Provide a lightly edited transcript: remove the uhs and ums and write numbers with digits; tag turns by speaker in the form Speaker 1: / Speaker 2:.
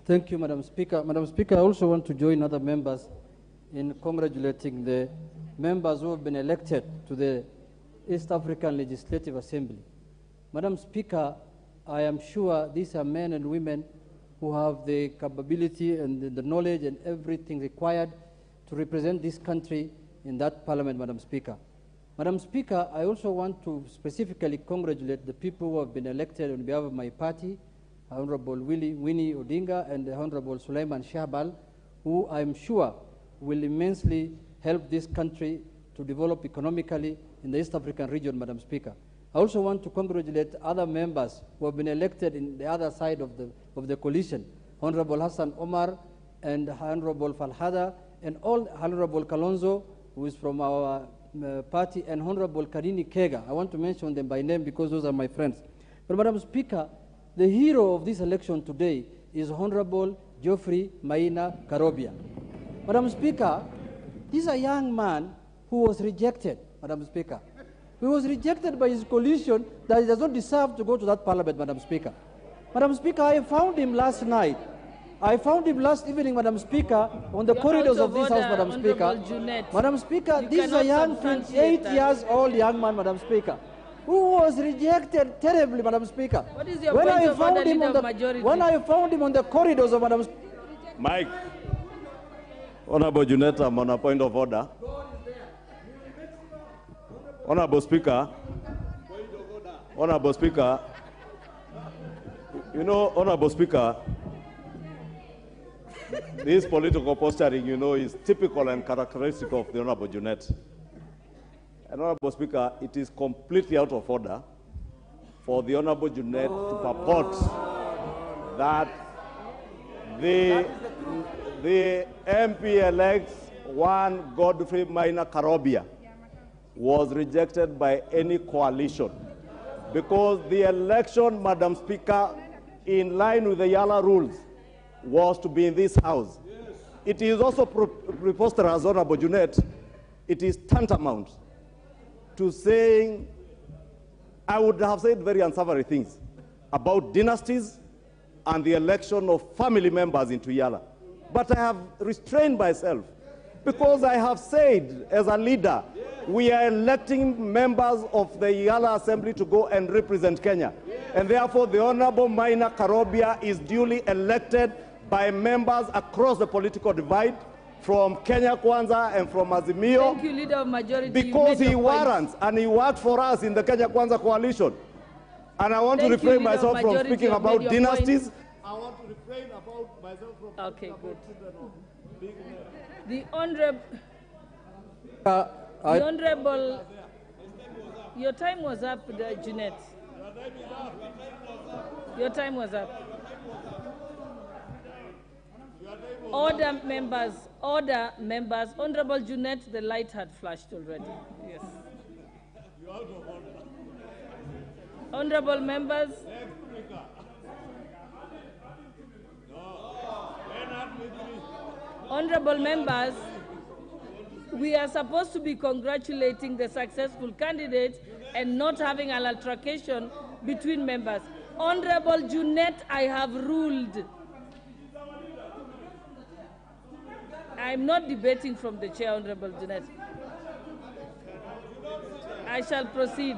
Speaker 1: Thank you, Madam Speaker. Madam Speaker, I also want to join other members in congratulating the members who have been elected to the East African Legislative Assembly. Madam Speaker, I am sure these are men and women who have the capability and the knowledge and everything required to represent this country in that parliament, Madam Speaker. Madam Speaker, I also want to specifically congratulate the people who have been elected on behalf of my party, Honorable Winnie Odinga and the Honorable Sulaiman Shahbal, who I'm sure will immensely help this country to develop economically in the East African region, Madam Speaker. I also want to congratulate other members who have been elected in the other side of the coalition, Honorable Hassan Omar and Honorable Falhada, and all Honorable Kalonzo, who is from our party, and Honorable Karini Kega. I want to mention them by name because those are my friends. But Madam Speaker, the hero of this election today is Honorable Geoffrey Maina Karobia. Madam Speaker, this is a young man who was rejected, Madam Speaker. He was rejected by his coalition that he does not deserve to go to that parliament, Madam Speaker. Madam Speaker, I found him last night. I found him last evening, Madam Speaker, on the corridors of this house, Madam Speaker.
Speaker 2: Junet.
Speaker 1: Madam Speaker, this is a young, 28 years old young man, Madam Speaker, who was rejected terribly, Madam Speaker.
Speaker 2: What is your point of order, Leader of Majority?
Speaker 1: When I found him on the corridors of Madam Speaker.
Speaker 3: Mike. Honorable Junet, I'm on a point of order. Honorable Speaker, Honorable Speaker, you know, Honorable Speaker, this political posturing, you know, is typical and characteristic of the Honorable Junet. And Honorable Speaker, it is completely out of order for the Honorable Junet to purport that the MP-elect one Godfrey Maina Karobia was rejected by any coalition, because the election, Madam Speaker, in line with the Yala rules, was to be in this house. Yes. It is also preposterous, Honorable Junet, it is tantamount to saying, I would have said very unsavory things about dynasties and the election of family members into Yala. But I have restrained myself because I have said as a leader, we are electing members of the Yala Assembly to go and represent Kenya. And therefore, the Honorable Maina Karobia is duly elected by members across the political divide, from Kenya Kwanza and from Azimio.
Speaker 2: Thank you, Leader of Majority.
Speaker 3: Because he warrants and he worked for us in the Kenya Kwanza coalition. And I want to refrain myself from speaking about dynasties. I want to refrain about myself from
Speaker 2: okay, good. The Honorable... The Honorable, your time was up, Junet. Your time was up. Order members, order members. Honorable Junet, the light had flashed already. Yes. Honorable members. Honorable members. We are supposed to be congratulating the successful candidate and not having an altercation between members. Honorable Junet, I have ruled. I'm not debating from the chair, Honorable Junet. I shall proceed.